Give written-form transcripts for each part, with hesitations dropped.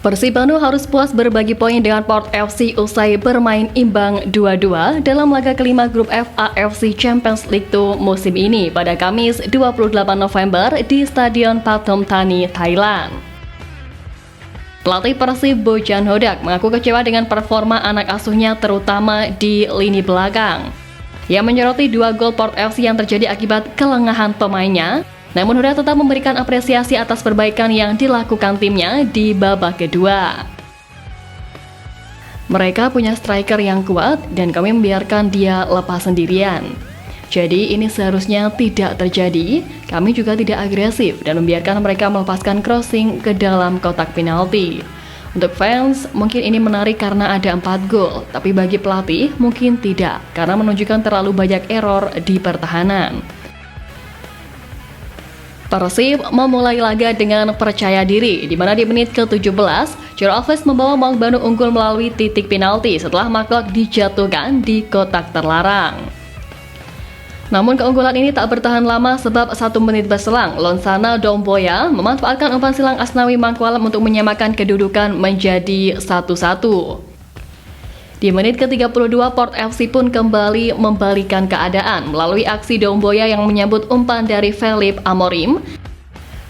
Persib Bandung harus puas berbagi poin dengan Port FC usai bermain imbang 2-2 dalam laga kelima grup F AFC Champions League 2 musim ini pada Kamis 28 November di Stadion Pathum Thani, Thailand. Pelatih Persib Bojan Hodak mengaku kecewa dengan performa anak asuhnya terutama di lini belakang. Ia menyoroti 2 gol Port FC yang terjadi akibat kelengahan pemainnya. Namun Hodak tetap memberikan apresiasi atas perbaikan yang dilakukan timnya di babak kedua. Mereka punya striker yang kuat dan kami membiarkan dia lepas sendirian. Jadi ini seharusnya tidak terjadi, kami juga tidak agresif dan membiarkan mereka melepaskan crossing ke dalam kotak penalti. Untuk fans, mungkin ini menarik karena ada 4 gol, tapi bagi pelatih mungkin tidak, karena menunjukkan terlalu banyak error di pertahanan. Persib memulai laga dengan percaya diri, di mana di menit ke-17, Jero Alves membawa Maung Bandung unggul melalui titik penalti setelah McLeod dijatuhkan di kotak terlarang. Namun keunggulan ini tak bertahan lama sebab 1 menit berselang, Lonsana Domboya memanfaatkan umpan silang Asnawi Mangkualam untuk menyamakan kedudukan menjadi 1-1. Di menit ke-32, Port FC pun kembali membalikan keadaan melalui aksi Domboya yang menyambut umpan dari Philip Amorim.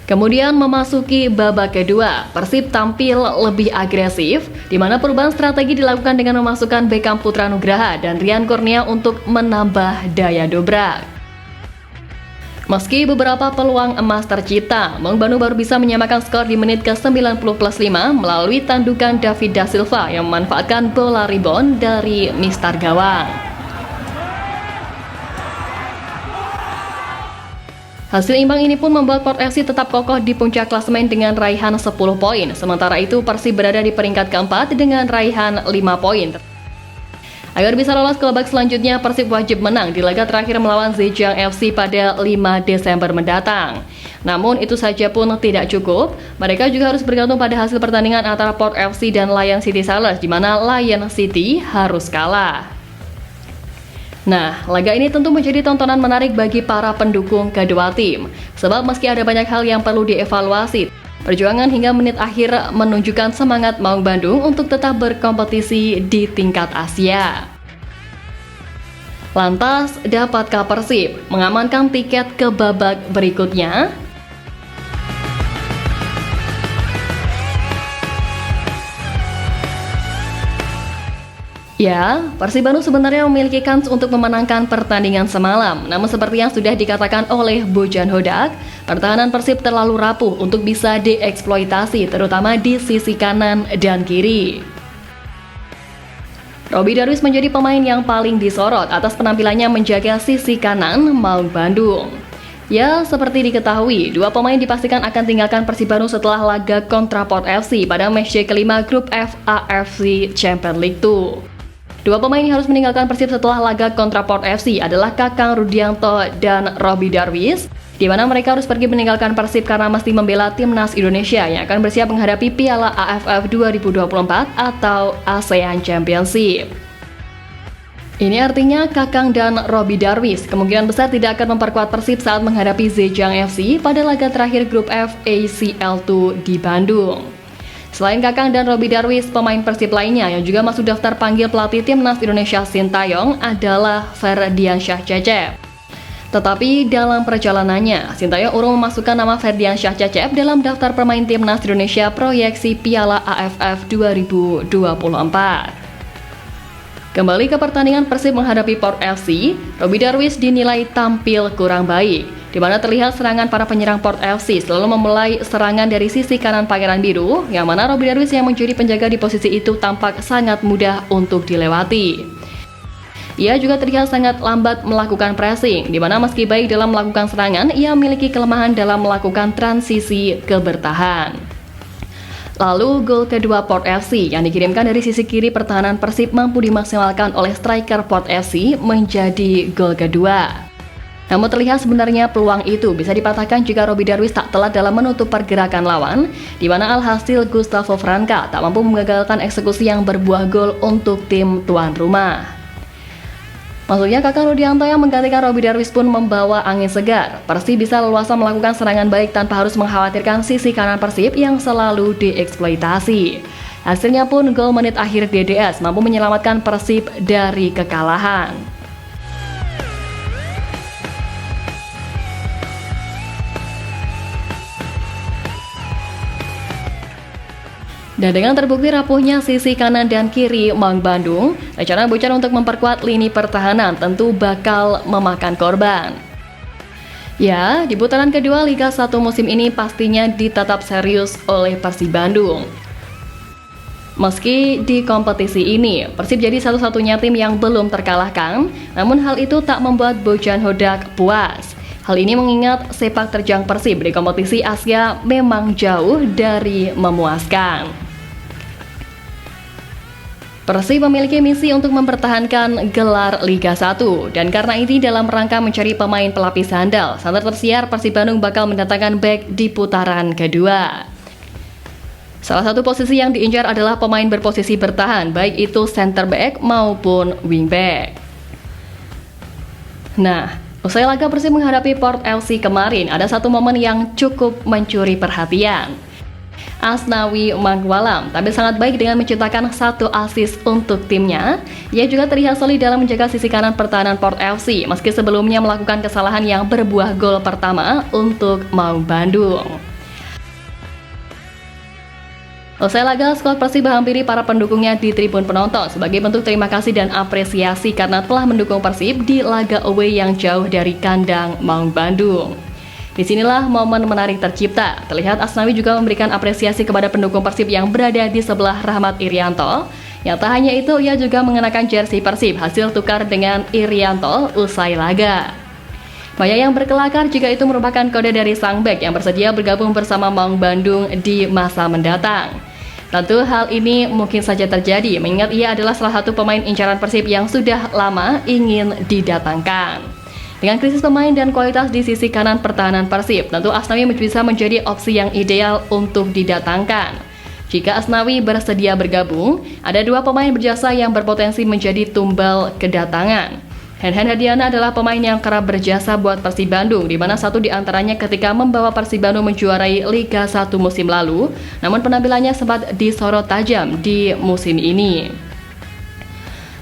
Kemudian memasuki babak kedua, Persib tampil lebih agresif, di mana perubahan strategi dilakukan dengan memasukkan Beckham Putra Nugraha dan Rian Kurnia untuk menambah daya dobrak. Meski beberapa peluang emas tercipta, Maung Bandung baru bisa menyamakan skor di menit ke-90+5 melalui tandukan David Da Silva yang memanfaatkan bola rebound dari mistar gawang. Hasil imbang ini pun membuat Port FC tetap kokoh di puncak klasemen dengan raihan 10 poin. Sementara itu Persib berada di peringkat keempat dengan raihan 5 poin. Agar bisa lolos ke babak selanjutnya, Persib wajib menang di laga terakhir melawan Zhejiang FC pada 5 Desember mendatang. Namun itu saja pun tidak cukup, mereka juga harus bergantung pada hasil pertandingan antara Port FC dan Lion City Salers, di mana Lion City harus kalah. Nah, laga ini tentu menjadi tontonan menarik bagi para pendukung kedua tim, sebab meski ada banyak hal yang perlu dievaluasi, perjuangan hingga menit akhir menunjukkan semangat Maung Bandung untuk tetap berkompetisi di tingkat Asia. Lantas, dapatkah Persib mengamankan tiket ke babak berikutnya? Ya, Persib Bandung sebenarnya memiliki kans untuk memenangkan pertandingan semalam. Namun seperti yang sudah dikatakan oleh Bojan Hodak, pertahanan Persib terlalu rapuh untuk bisa dieksploitasi, terutama di sisi kanan dan kiri. Robby Darwish menjadi pemain yang paling disorot atas penampilannya menjaga sisi kanan Maung Bandung. Ya, seperti diketahui, 2 pemain dipastikan akan tinggalkan Persib Bandung setelah laga kontra Port FC pada matchday kelima grup F AFC Champions League 2. 2 pemain yang harus meninggalkan Persib setelah laga kontra Port FC adalah Kakang Rudianto dan Robby Darwish, di mana mereka harus pergi meninggalkan Persib karena mesti membela timnas Indonesia yang akan bersiap menghadapi Piala AFF 2024 atau ASEAN Championship. Ini artinya Kakang dan Robby Darwish kemungkinan besar tidak akan memperkuat Persib saat menghadapi Zhejiang FC pada laga terakhir grup F ACL 2 di Bandung. Selain Kakang dan Robby Darwish, pemain Persib lainnya yang juga masuk daftar panggil pelatih timnas Indonesia Sintayong adalah Ferdiansyah Cecep. Tetapi dalam perjalanannya, Sintayong urung memasukkan nama Ferdiansyah Cecep dalam daftar pemain timnas Indonesia proyeksi Piala AFF 2024. Kembali ke pertandingan Persib menghadapi Port FC, Robby Darwish dinilai tampil kurang baik, di mana terlihat serangan para penyerang Port FC selalu memulai serangan dari sisi kanan Pangeran Biru, yang mana Robby Darwish yang menjadi penjaga di posisi itu tampak sangat mudah untuk dilewati. Ia juga terlihat sangat lambat melakukan pressing, di mana meski baik dalam melakukan serangan, ia memiliki kelemahan dalam melakukan transisi ke bertahan. Lalu gol kedua Port FC yang dikirimkan dari sisi kiri pertahanan Persib mampu dimaksimalkan oleh striker Port FC menjadi gol kedua. Namun terlihat sebenarnya peluang itu bisa dipatahkan jika Robby Darwish tak telat dalam menutup pergerakan lawan, di mana alhasil Gustavo Franca tak mampu menggagalkan eksekusi yang berbuah gol untuk tim tuan rumah. Maksudnya Kakang Rudianto yang menggantikan Robby Darwis pun membawa angin segar. Persib bisa leluasa melakukan serangan baik tanpa harus mengkhawatirkan sisi kanan Persib yang selalu dieksploitasi. Hasilnya pun gol menit akhir DDS mampu menyelamatkan Persib dari kekalahan. Dan dengan terbukti rapuhnya sisi kanan dan kiri Maung Bandung, rencana Bucar untuk memperkuat lini pertahanan tentu bakal memakan korban. Ya, di putaran kedua Liga 1 musim ini pastinya ditatap serius oleh Persib Bandung. Meski di kompetisi ini, Persib jadi satu-satunya tim yang belum terkalahkan, namun hal itu tak membuat Bojan Hodak puas. Hal ini mengingat sepak terjang Persib di kompetisi Asia memang jauh dari memuaskan. Persib memiliki misi untuk mempertahankan gelar Liga 1 dan karena ini dalam rangka mencari pemain pelapis handal, santer tersiar Persib Bandung bakal mendatangkan bek di putaran kedua. Salah satu posisi yang diincar adalah pemain berposisi bertahan, baik itu center back maupun wing back. Nah, usai laga Persib menghadapi Port FC kemarin, ada satu momen yang cukup mencuri perhatian. Asnawi Mangwalam tampil sangat baik dengan menciptakan satu assist untuk timnya. Ia juga terlihat solid dalam menjaga sisi kanan pertahanan Port FC meski sebelumnya melakukan kesalahan yang berbuah gol pertama untuk Maung Bandung. Usai laga, skuad Persib menghampiri para pendukungnya di tribun penonton sebagai bentuk terima kasih dan apresiasi karena telah mendukung Persib di laga away yang jauh dari kandang Maung Bandung. Disinilah momen menarik tercipta. Terlihat Asnawi juga memberikan apresiasi kepada pendukung Persib yang berada di sebelah Rahmat Irianto. Yang tak hanya itu, ia juga mengenakan jersey Persib hasil tukar dengan Irianto usai laga. Maya yang berkelakar jika itu merupakan kode dari sang bek yang bersedia bergabung bersama Maung Bandung di masa mendatang. Tentu hal ini mungkin saja terjadi mengingat ia adalah salah satu pemain incaran Persib yang sudah lama ingin didatangkan. Dengan krisis pemain dan kualitas di sisi kanan pertahanan Persib, tentu Asnawi bisa menjadi opsi yang ideal untuk didatangkan. Jika Asnawi bersedia bergabung, ada dua pemain berjasa yang berpotensi menjadi tumbal kedatangan. Henhen Hadiana adalah pemain yang kerap berjasa buat Persib Bandung, di mana satu di antaranya ketika membawa Persib Bandung menjuarai Liga 1 musim lalu, namun penampilannya sempat disorot tajam di musim ini.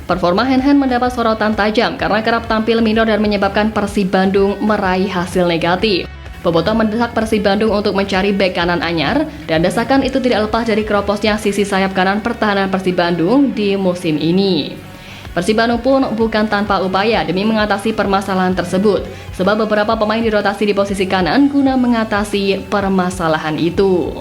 Performa Henhen mendapat sorotan tajam karena kerap tampil minor dan menyebabkan Persib Bandung meraih hasil negatif. Bobotoh mendesak Persib Bandung untuk mencari bek kanan anyar dan desakan itu tidak lepas dari keroposnya sisi sayap kanan pertahanan Persib Bandung di musim ini. Persib Bandung pun bukan tanpa upaya demi mengatasi permasalahan tersebut, sebab beberapa pemain dirotasi di posisi kanan guna mengatasi permasalahan itu.